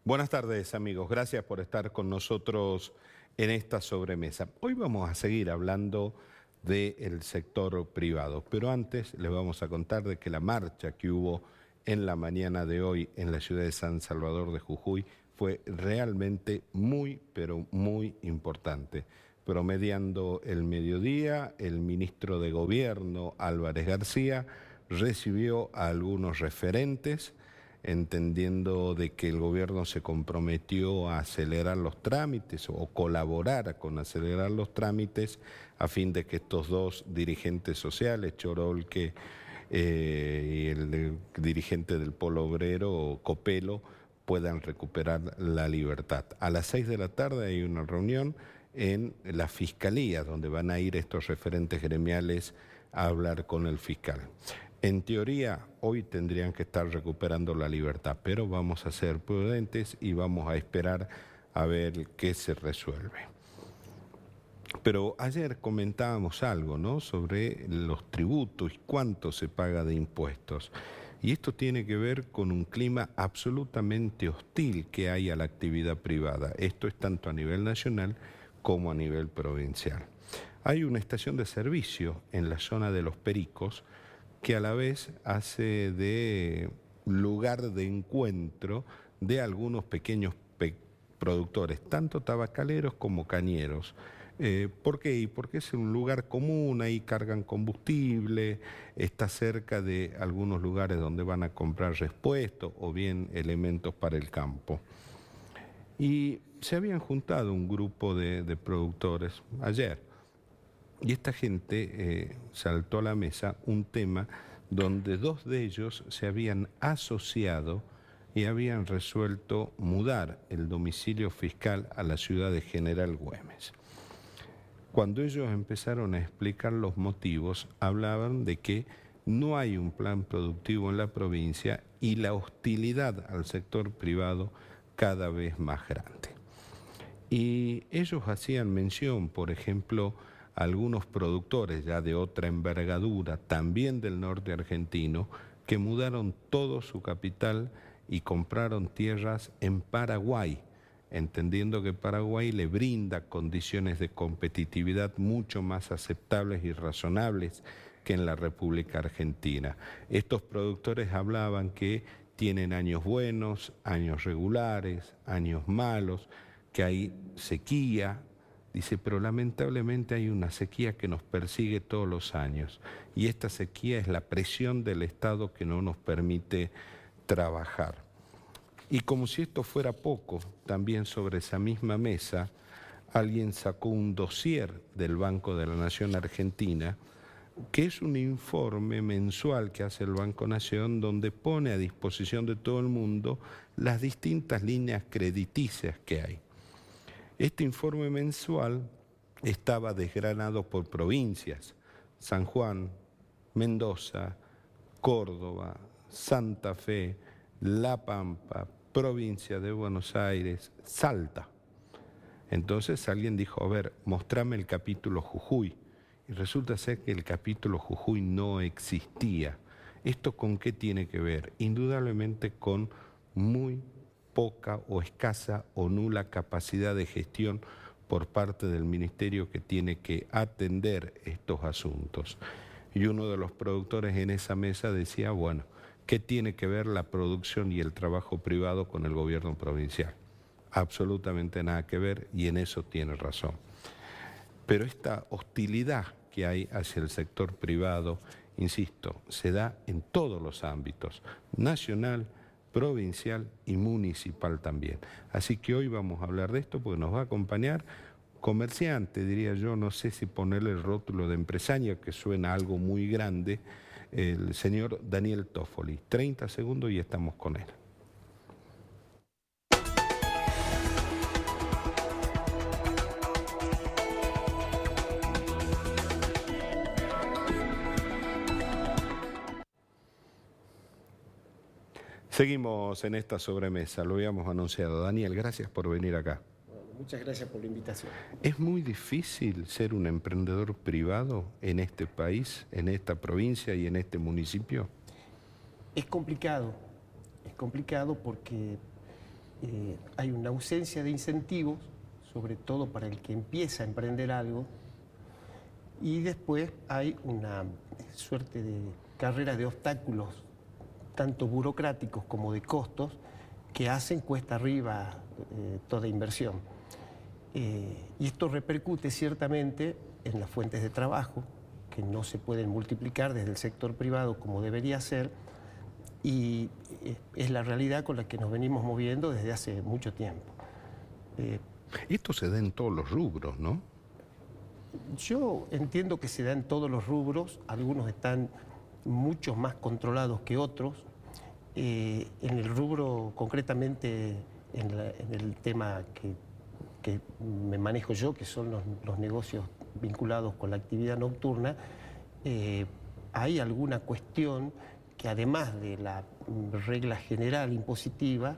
Buenas tardes, amigos. Gracias por estar con nosotros en esta sobremesa. Hoy vamos a seguir hablando del sector privado, pero antes les vamos a contar de que la marcha que hubo en la mañana de hoy en la ciudad de San Salvador de Jujuy fue realmente muy, pero muy importante. Promediando el mediodía, el ministro de Gobierno, Álvarez García, recibió a algunos referentes, entendiendo de que el gobierno se comprometió a acelerar los trámites o colaborar con acelerar los trámites a fin de que estos dos dirigentes sociales, Chorolque y el dirigente del Polo Obrero, Copelo, puedan recuperar la libertad. A las 6 de la tarde hay una reunión en la Fiscalía, donde van a ir estos referentes gremiales a hablar con el fiscal. En teoría, hoy tendrían que estar recuperando la libertad, pero vamos a ser prudentes y vamos a esperar a ver qué se resuelve. Pero ayer comentábamos algo, ¿no?, sobre los tributos y cuánto se paga de impuestos. Y esto tiene que ver con un clima absolutamente hostil que hay a la actividad privada. Esto es tanto a nivel nacional como a nivel provincial. Hay una estación de servicio en la zona de Los Pericos que a la vez hace de lugar de encuentro de algunos pequeños productores, tanto tabacaleros como cañeros. ¿Por qué? Porque es un lugar común, ahí cargan combustible, está cerca de algunos lugares donde van a comprar repuestos o bien elementos para el campo. Y se habían juntado un grupo de productores ayer. Y esta gente saltó a la mesa un tema donde dos de ellos se habían asociado y habían resuelto mudar el domicilio fiscal a la ciudad de General Güemes. Cuando ellos empezaron a explicar los motivos, hablaban de que no hay un plan productivo en la provincia y la hostilidad al sector privado cada vez más grande. Y ellos hacían mención, por ejemplo, a algunos productores ya de otra envergadura, también del norte argentino, que mudaron todo su capital y compraron tierras en Paraguay, entendiendo que Paraguay le brinda condiciones de competitividad mucho más aceptables y razonables que en la República Argentina. Estos productores hablaban que tienen años buenos, años regulares, años malos, que hay sequía. Dice, pero lamentablemente hay una sequía que nos persigue todos los años y esta sequía es la presión del Estado que no nos permite trabajar. Y como si esto fuera poco, también sobre esa misma mesa alguien sacó un dossier del Banco de la Nación Argentina, que es un informe mensual que hace el Banco Nación donde pone a disposición de todo el mundo las distintas líneas crediticias que hay. Este informe mensual estaba desgranado por provincias: San Juan, Mendoza, Córdoba, Santa Fe, La Pampa, provincia de Buenos Aires, Salta. Entonces alguien dijo, a ver, mostrame el capítulo Jujuy. Y resulta ser que el capítulo Jujuy no existía. ¿Esto con qué tiene que ver? Indudablemente con muy poca o escasa o nula capacidad de gestión por parte del ministerio que tiene que atender estos asuntos. Y uno de los productores en esa mesa decía, bueno, ¿qué tiene que ver la producción y el trabajo privado con el gobierno provincial? Absolutamente nada que ver, y en eso tiene razón. Pero esta hostilidad que hay hacia el sector privado, insisto, se da en todos los ámbitos, nacional, provincial y municipal también. Así que hoy vamos a hablar de esto porque nos va a acompañar comerciante, diría yo, no sé si ponerle el rótulo de empresario, que suena algo muy grande, el señor Daniel Toffoli. 30 segundos y estamos con él. Seguimos en esta sobremesa, lo habíamos anunciado. Daniel, gracias por venir acá. Bueno, muchas gracias por la invitación. ¿Es muy difícil ser un emprendedor privado en este país, en esta provincia y en este municipio? Es complicado porque hay una ausencia de incentivos, sobre todo para el que empieza a emprender algo, y después hay una suerte de carrera de obstáculos, tanto burocráticos como de costos, que hacen cuesta arriba toda inversión. Y esto repercute ciertamente en las fuentes de trabajo, que no se pueden multiplicar desde el sector privado como debería ser, y es la realidad con la que nos venimos moviendo desde hace mucho tiempo. Esto se da en todos los rubros, ¿no? Yo entiendo que se da en todos los rubros, algunos están mucho más controlados que otros. En el rubro, concretamente en el tema que me manejo yo, que son los negocios vinculados con la actividad nocturna, hay alguna cuestión que además de la regla general impositiva,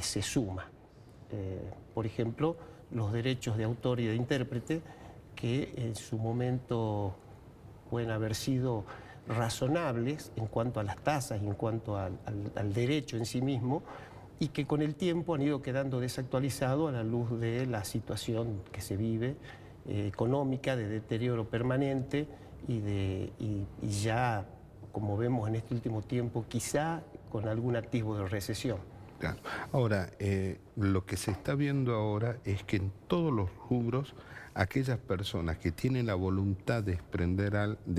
se suma. Por ejemplo, los derechos de autor y de intérprete, que en su momento pueden haber sido razonables en cuanto a las tasas y en cuanto al derecho en sí mismo, y que con el tiempo han ido quedando desactualizados a la luz de la situación que se vive económica, de deterioro permanente y ya, como vemos en este último tiempo, quizá con algún atisbo de recesión. Claro. Ahora, lo que se está viendo ahora es que en todos los rubros, aquellas personas que tienen la voluntad de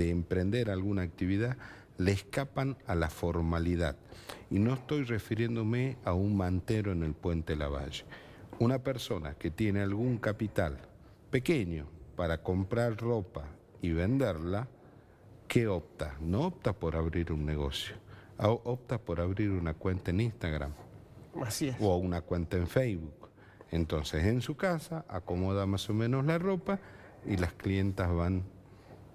emprender alguna actividad, le escapan a la formalidad. Y no estoy refiriéndome a un mantero en el Puente Lavalle. Una persona que tiene algún capital pequeño para comprar ropa y venderla, ¿qué opta? No opta por abrir un negocio, opta por abrir una cuenta en Instagram. Así es. O una cuenta en Facebook. Entonces, en su casa, acomoda más o menos la ropa y las clientas van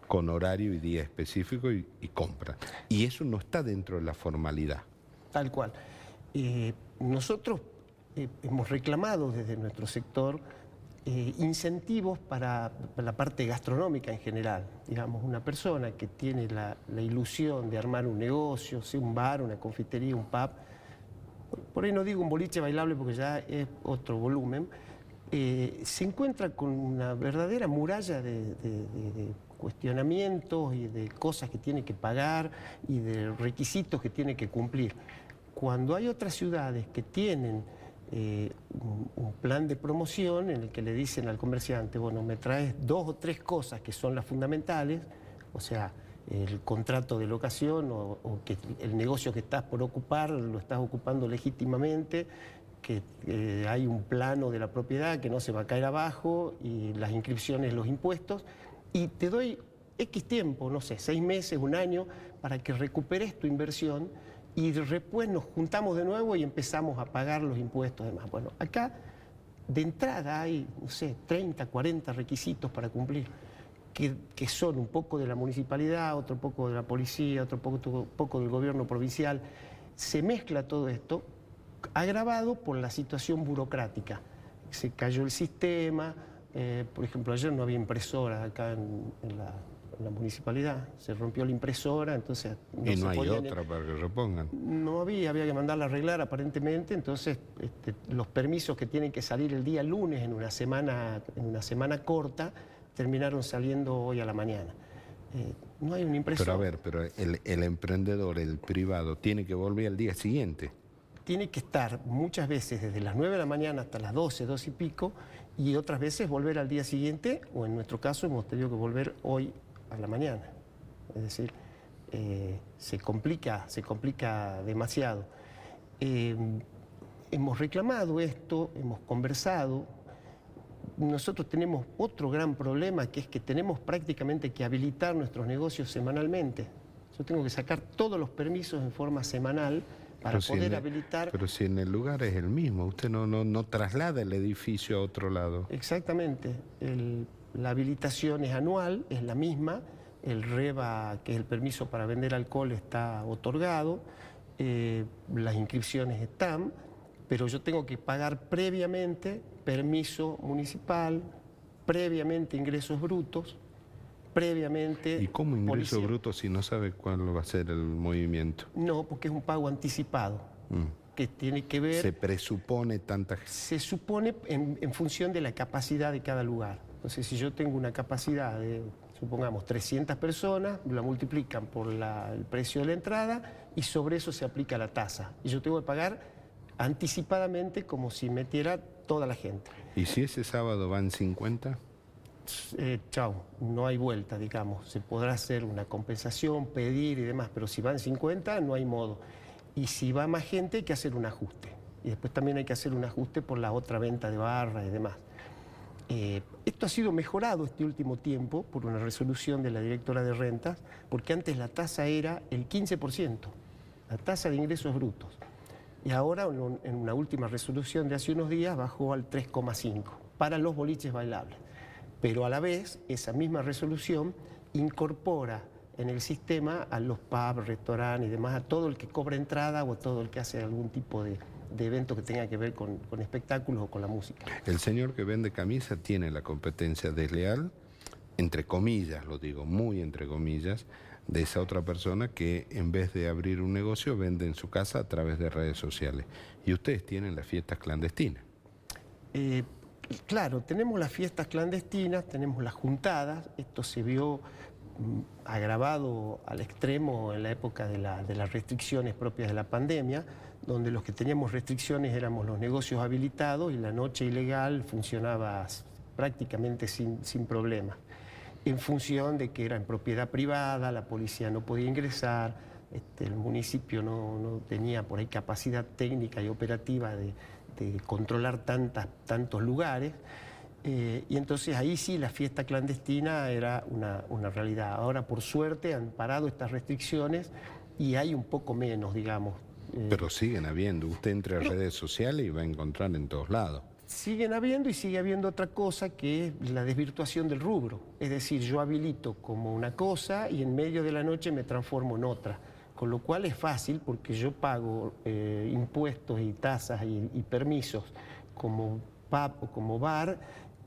con horario y día específico y compran. Y eso no está dentro de la formalidad. Tal cual. Nosotros hemos reclamado desde nuestro sector incentivos para la parte gastronómica en general. Digamos, una persona que tiene la ilusión de armar un negocio, sea un bar, una confitería, un pub, por ahí no digo un boliche bailable porque ya es otro volumen, se encuentra con una verdadera muralla de cuestionamientos y de cosas que tiene que pagar y de requisitos que tiene que cumplir. Cuando hay otras ciudades que tienen un plan de promoción en el que le dicen al comerciante, bueno, me traes 2 o 3 cosas que son las fundamentales, o sea, el contrato de locación o que el negocio que estás por ocupar lo estás ocupando legítimamente, que hay un plano de la propiedad que no se va a caer abajo y las inscripciones, los impuestos, y te doy X tiempo, no sé, 6 meses, 1 año, para que recuperes tu inversión y después nos juntamos de nuevo y empezamos a pagar los impuestos demás. Bueno, acá de entrada hay, no sé, 30, 40 requisitos para cumplir, que son un poco de la municipalidad, otro poco de la policía, otro poco del gobierno provincial. Se mezcla todo esto, agravado por la situación burocrática. Se cayó el sistema, por ejemplo, ayer no había impresora acá en la municipalidad, se rompió la impresora, entonces... Y no hay otra para que repongan. No había que mandarla a arreglar aparentemente, entonces los permisos que tienen que salir el día lunes en una semana corta, terminaron saliendo hoy a la mañana. No hay una impresora. Pero el emprendedor, el privado, tiene que volver al día siguiente. Tiene que estar muchas veces desde las 9 de la mañana hasta las 12, 12 y pico, y otras veces volver al día siguiente, o en nuestro caso hemos tenido que volver hoy a la mañana. Es decir, se complica demasiado. Hemos reclamado esto, hemos conversado. Nosotros tenemos otro gran problema, que es que tenemos prácticamente que habilitar nuestros negocios semanalmente. Yo tengo que sacar todos los permisos en forma semanal para poder habilitar... Pero si en el lugar es el mismo, usted no traslada el edificio a otro lado. Exactamente. La habilitación es anual, es la misma. El REBA, que es el permiso para vender alcohol, está otorgado. Las inscripciones están, pero yo tengo que pagar previamente permiso municipal, previamente ingresos brutos, previamente... ¿Y cómo ingreso policía. bruto si no sabe cuál va a ser el movimiento? No, porque es un pago anticipado. que tiene que ver... Se presupone tanta gente. Se supone en función de la capacidad de cada lugar. Entonces, si yo tengo una capacidad de, supongamos, 300 personas, la multiplican por el precio de la entrada y sobre eso se aplica la tasa. Y yo tengo que pagar anticipadamente como si metiera toda la gente. ¿Y si ese sábado van 50? Chau, no hay vuelta, digamos. Se podrá hacer una compensación, pedir y demás, pero si van 50 no hay modo. Y si va más gente hay que hacer un ajuste. Y después también hay que hacer un ajuste por la otra venta de barra y demás. Esto ha sido mejorado este último tiempo por una resolución de la directora de rentas, porque antes la tasa era el 15%, la tasa de ingresos brutos. Y ahora en una última resolución de hace unos días bajó al 3,5% para los boliches bailables. Pero a la vez esa misma resolución incorpora en el sistema a los pubs, restaurantes y demás, a todo el que cobra entrada o a todo el que hace algún tipo de evento que tenga que ver con espectáculos o con la música. El señor que vende camisa tiene la competencia desleal, entre comillas, lo digo, muy entre comillas, de esa otra persona que en vez de abrir un negocio vende en su casa a través de redes sociales. Y ustedes tienen las fiestas clandestinas. Claro, tenemos las fiestas clandestinas, tenemos las juntadas. Esto se vio agravado al extremo en la época de las restricciones propias de la pandemia, donde los que teníamos restricciones éramos los negocios habilitados y la noche ilegal funcionaba prácticamente sin problemas, en función de que era en propiedad privada, la policía no podía ingresar, el municipio no tenía por ahí capacidad técnica y operativa de controlar tantos lugares. Y entonces ahí sí la fiesta clandestina era una realidad. Ahora por suerte han parado estas restricciones y hay un poco menos, digamos. Pero siguen habiendo. Usted entre a redes sociales y va a encontrar en todos lados. Siguen habiendo y sigue habiendo otra cosa que es la desvirtuación del rubro. Es decir, yo habilito como una cosa y en medio de la noche me transformo en otra. Con lo cual es fácil porque yo pago impuestos y tasas y permisos como pub o como bar,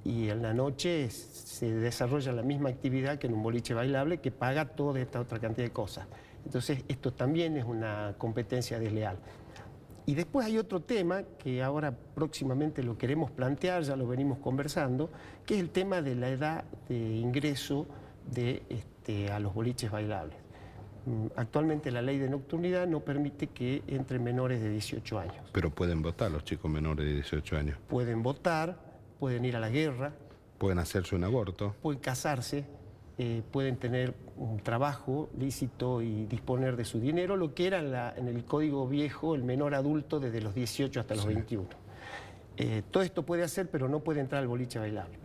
y en la noche se desarrolla la misma actividad que en un boliche bailable que paga toda esta otra cantidad de cosas. Entonces esto también es una competencia desleal. Y después hay otro tema que ahora próximamente lo queremos plantear, ya lo venimos conversando, que es el tema de la edad de ingreso a los boliches bailables. Actualmente la ley de nocturnidad no permite que entren menores de 18 años. Pero pueden votar los chicos menores de 18 años. Pueden votar, pueden ir a la guerra. Pueden hacerse un aborto. Pueden casarse, pueden tener un trabajo lícito y disponer de su dinero, lo que era en el Código Viejo el menor adulto desde los 18 hasta los 21. Todo esto puede hacer, pero no puede entrar al boliche bailable.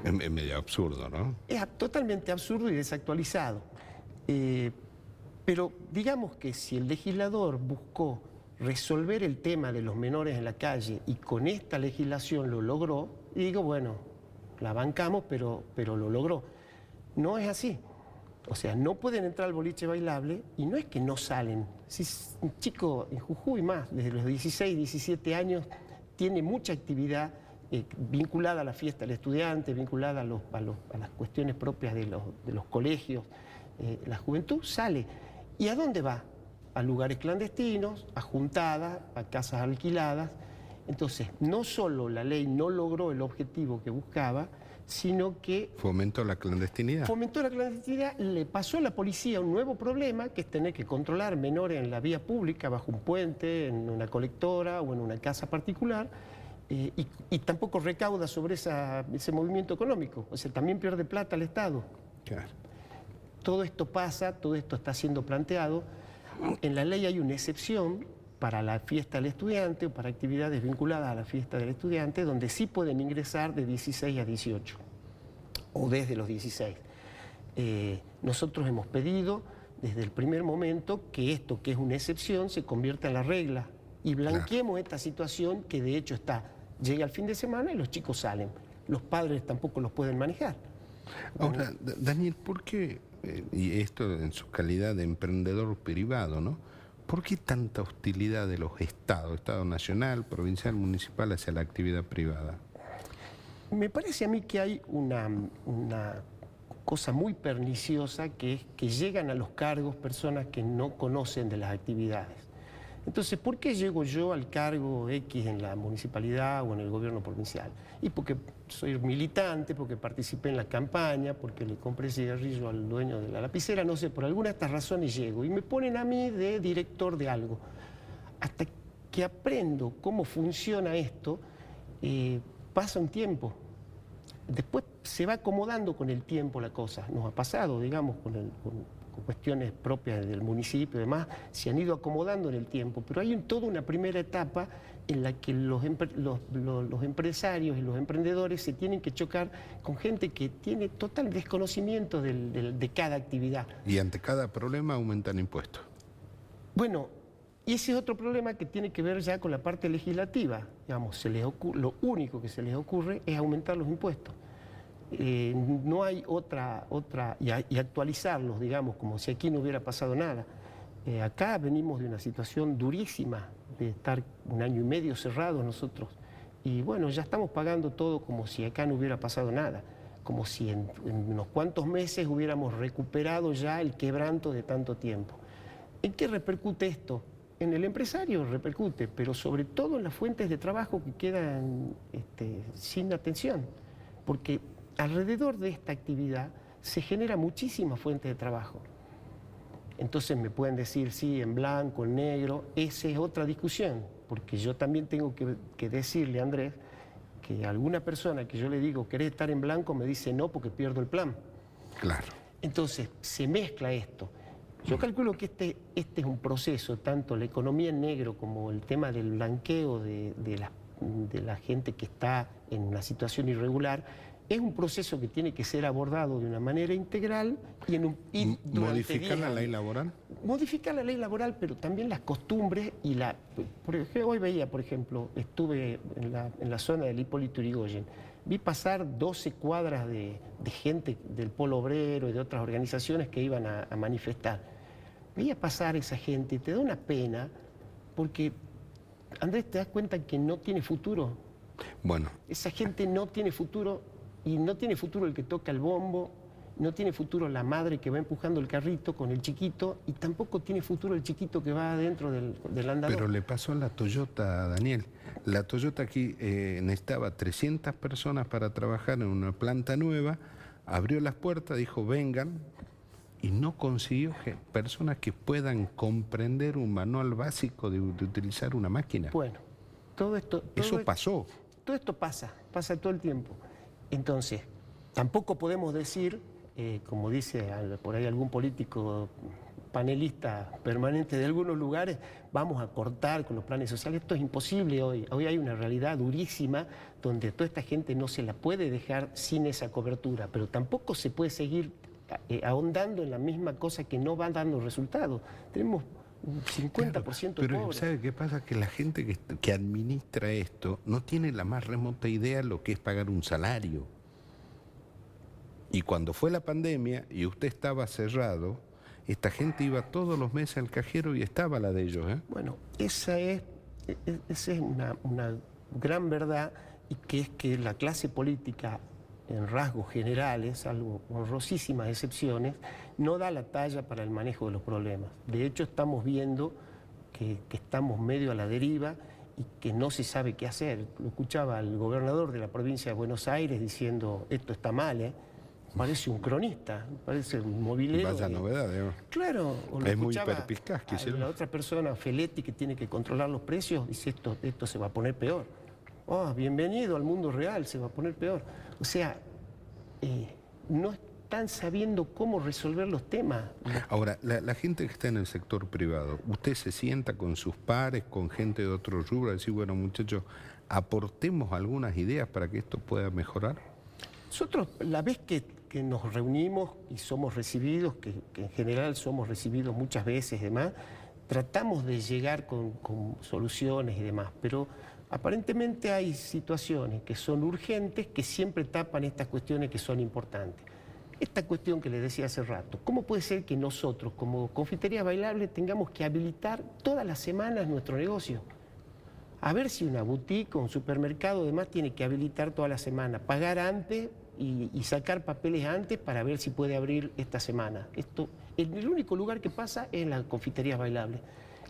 Es medio absurdo, ¿no? Es totalmente absurdo y desactualizado. Pero digamos que si el legislador buscó resolver el tema de los menores en la calle y con esta legislación lo logró, y digo, bueno, la bancamos, pero lo logró. No es así. O sea, no pueden entrar al boliche bailable y no es que no salen. Si un chico en Jujuy más, desde los 16, 17 años, tiene mucha actividad vinculada a la fiesta del estudiante, vinculada a las cuestiones propias de los colegios. La juventud sale. ¿Y a dónde va? A lugares clandestinos, a juntadas, a casas alquiladas. Entonces, no solo la ley no logró el objetivo que buscaba, sino que... ¿Fomentó la clandestinidad? Fomentó la clandestinidad, le pasó a la policía un nuevo problema, que es tener que controlar menores en la vía pública, bajo un puente, en una colectora o en una casa particular, y tampoco recauda sobre ese movimiento económico. O sea, también pierde plata el Estado. Claro. Todo esto pasa, todo esto está siendo planteado. En la ley hay una excepción para la fiesta del estudiante o para actividades vinculadas a la fiesta del estudiante, donde sí pueden ingresar de 16 a 18 o desde los 16. Nosotros hemos pedido desde el primer momento que esto, que es una excepción, se convierta en la regla y blanqueemos esta situación que de hecho llega el fin de semana y los chicos salen. Los padres tampoco los pueden manejar. Ahora, Daniel, ¿por qué, y esto en su calidad de emprendedor privado, ¿no? ¿Por qué tanta hostilidad de los estados, Estado nacional, provincial, municipal, hacia la actividad privada? Me parece a mí que hay una cosa muy perniciosa, que es que llegan a los cargos personas que no conocen de las actividades. Entonces, ¿por qué llego yo al cargo X en la municipalidad o en el gobierno provincial? Y porque soy militante, porque participé en la campaña, porque le compré cigarrillo al dueño de la lapicera, no sé, por alguna de estas razones llego. Y me ponen a mí de director de algo. Hasta que aprendo cómo funciona esto, pasa un tiempo. Después se va acomodando con el tiempo la cosa. Nos ha pasado, digamos, con cuestiones propias del municipio y demás, se han ido acomodando en el tiempo, pero hay toda una primera etapa en la que los empresarios y los emprendedores se tienen que chocar con gente que tiene total desconocimiento de cada actividad. Y ante cada problema aumentan impuestos. Bueno, y ese es otro problema que tiene que ver ya con la parte legislativa. Digamos, lo único que se les ocurre es aumentar los impuestos. No hay otra y actualizarlos, digamos, como si aquí no hubiera pasado nada. Acá venimos de una situación durísima, de estar 1 año y medio cerrados nosotros, y bueno, ya estamos pagando todo como si acá no hubiera pasado nada, como si en unos cuantos meses hubiéramos recuperado ya el quebranto de tanto tiempo. ¿En qué repercute esto? En el empresario repercute, pero sobre todo en las fuentes de trabajo que quedan sin atención, porque alrededor de esta actividad se genera muchísima fuente de trabajo. Entonces me pueden decir, sí, en blanco, en negro, esa es otra discusión, porque yo también tengo que decirle a Andrés que alguna persona que yo le digo, ¿querés estar en blanco? Me dice no, porque pierdo el plan. Claro. Entonces se mezcla esto. Yo calculo que este es un proceso, tanto la economía en negro como el tema del blanqueo de la gente que está en una situación irregular, es un proceso que tiene que ser abordado de una manera integral y ¿Modificar la ley laboral? Modificar la ley laboral, pero también las costumbres y hoy veía, por ejemplo, estuve en la zona del Hipólito Yrigoyen, vi pasar 12 cuadras de gente del Polo Obrero y de otras organizaciones que iban a manifestar. Veía pasar esa gente y te da una pena porque, Andrés, te das cuenta que no tiene futuro. Bueno. Esa gente no tiene futuro. Y no tiene futuro el que toca el bombo, no tiene futuro la madre que va empujando el carrito con el chiquito, y tampoco tiene futuro el chiquito que va adentro del andador. Pero le pasó a la Toyota, Daniel. La Toyota aquí necesitaba 300 personas para trabajar en una planta nueva, abrió las puertas, dijo vengan, y no consiguió personas que puedan comprender un manual básico de utilizar una máquina. Bueno, Eso pasó. Todo esto pasa todo el tiempo. Entonces, tampoco podemos decir, como dice por ahí algún político panelista permanente de algunos lugares, vamos a cortar con los planes sociales. Esto es imposible hoy. Hoy hay una realidad durísima donde toda esta gente no se la puede dejar sin esa cobertura, pero tampoco se puede seguir ahondando en la misma cosa que no va dando resultados. Tenemos un 50% de pero pobres. ¿sabe qué pasa? Que la gente que administra esto no tiene la más remota idea de lo que es pagar un salario. Y cuando fue la pandemia y usted estaba cerrado, esta gente iba todos los meses al cajero y estaba la de ellos, ¿eh? Bueno, esa es una gran verdad, y que es que la clase política, en rasgos generales, salvo honrosísimas excepciones, no da la talla para el manejo de los problemas. De hecho, estamos viendo que estamos medio a la deriva y que no se sabe qué hacer. Lo escuchaba al gobernador de la provincia de Buenos Aires diciendo, esto está mal, ¿eh? Parece un cronista, parece un movilero. Vaya novedad, ¿eh? Claro. Es muy perspicaz, la otra persona, Feletti, que tiene que controlar los precios, dice, esto se va a poner peor. Oh, bienvenido al mundo real, se va a poner peor. O sea, no están sabiendo cómo resolver los temas. Ahora, la gente que está en el sector privado, ¿usted se sienta con sus pares, con gente de otros rubros, a decir, bueno, muchachos, aportemos algunas ideas para que esto pueda mejorar? Nosotros, la vez que nos reunimos y somos recibidos, que en general somos recibidos muchas veces y demás, tratamos de llegar con soluciones y demás, pero aparentemente hay situaciones que son urgentes que siempre tapan estas cuestiones que son importantes. Esta cuestión que les decía hace rato, ¿cómo puede ser que nosotros, como confitería bailable, tengamos que habilitar todas las semanas nuestro negocio? A ver si una boutique o un supermercado además tiene que habilitar toda la semana, pagar antes y sacar papeles antes para ver si puede abrir esta semana. Esto, el único lugar que pasa es en las confiterías bailables.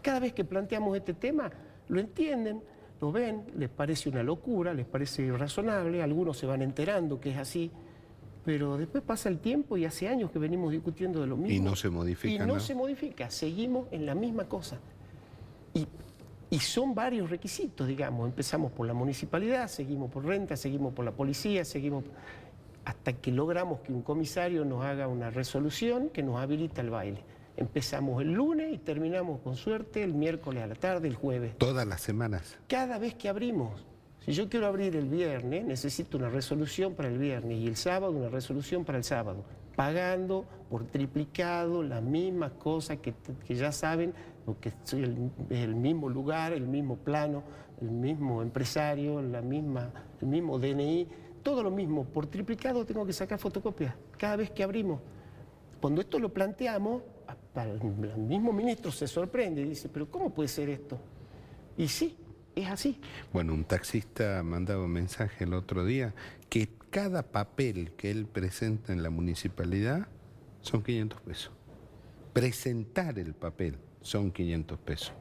Cada vez que planteamos este tema, lo entienden, lo ven, les parece una locura, les parece irrazonable, algunos se van enterando que es así, pero después pasa el tiempo y hace años que venimos discutiendo de lo mismo. Y no se modifica, Y no ¿no? se modifica, seguimos en la misma cosa. Y son varios requisitos, digamos. Empezamos por la municipalidad, seguimos por renta, seguimos por la policía, seguimos hasta que logramos que un comisario nos haga una resolución que nos habilita el baile. Empezamos el lunes y terminamos con suerte el miércoles a la tarde, el jueves. Todas las semanas. Cada vez que abrimos. Si yo quiero abrir el viernes, necesito una resolución para el viernes y el sábado una resolución para el sábado, pagando por triplicado las mismas cosas que ya saben, porque es el mismo lugar, el mismo plano, el mismo empresario, el mismo DNI, todo lo mismo. Por triplicado tengo que sacar fotocopias cada vez que abrimos. Cuando esto lo planteamos, el mismo ministro se sorprende y dice, pero ¿cómo puede ser esto? Y sí, es así. Bueno, un taxista mandaba un mensaje el otro día que cada papel que él presenta en la municipalidad son 500 pesos. Presentar el papel son 500 pesos.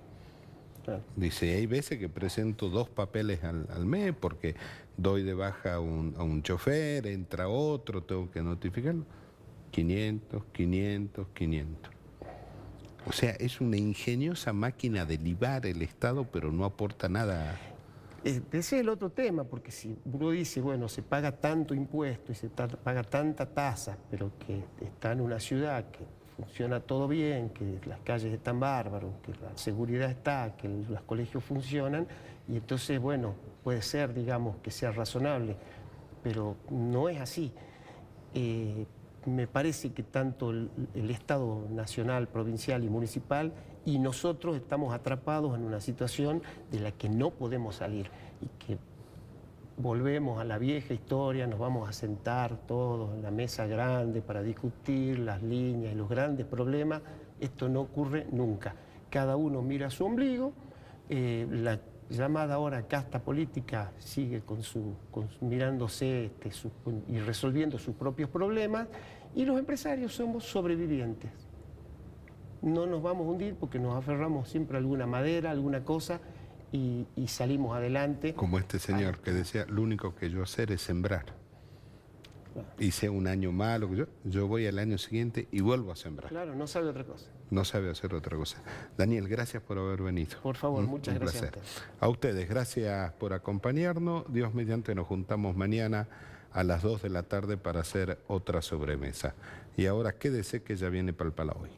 Claro. Dice, hay veces que presento 2 papeles al mes porque doy de baja a un chofer, entra otro, tengo que notificarlo. 500, 500, 500. O sea, es una ingeniosa máquina de libar el Estado, pero no aporta nada. Ese es el otro tema, porque si uno dice, bueno, se paga tanto impuesto y se paga tanta tasa, pero que está en una ciudad que funciona todo bien, que las calles están bárbaros, que la seguridad está, que los colegios funcionan, y entonces, bueno, puede ser, digamos, que sea razonable, pero no es así. Me parece que tanto el Estado nacional, provincial y municipal y nosotros estamos atrapados en una situación de la que no podemos salir y que volvemos a la vieja historia, nos vamos a sentar todos en la mesa grande para discutir las líneas y los grandes problemas. Esto no ocurre nunca. Cada uno mira su ombligo, la llamada ahora casta política sigue mirándose y resolviendo sus propios problemas, y los empresarios somos sobrevivientes. No nos vamos a hundir porque nos aferramos siempre a alguna madera, alguna cosa, y salimos adelante. Como este señor que decía, lo único que yo hacer es sembrar. Hice un año malo, yo voy al año siguiente y vuelvo a sembrar. Claro, no sabe otra cosa. No sabe hacer otra cosa. Daniel, gracias por haber venido. Por favor, muchas Un gracias. placer. A ustedes, gracias por acompañarnos. Dios mediante, nos juntamos mañana a las 2 de la tarde para hacer otra sobremesa. Y ahora quédese que ya viene Palpala Hoy.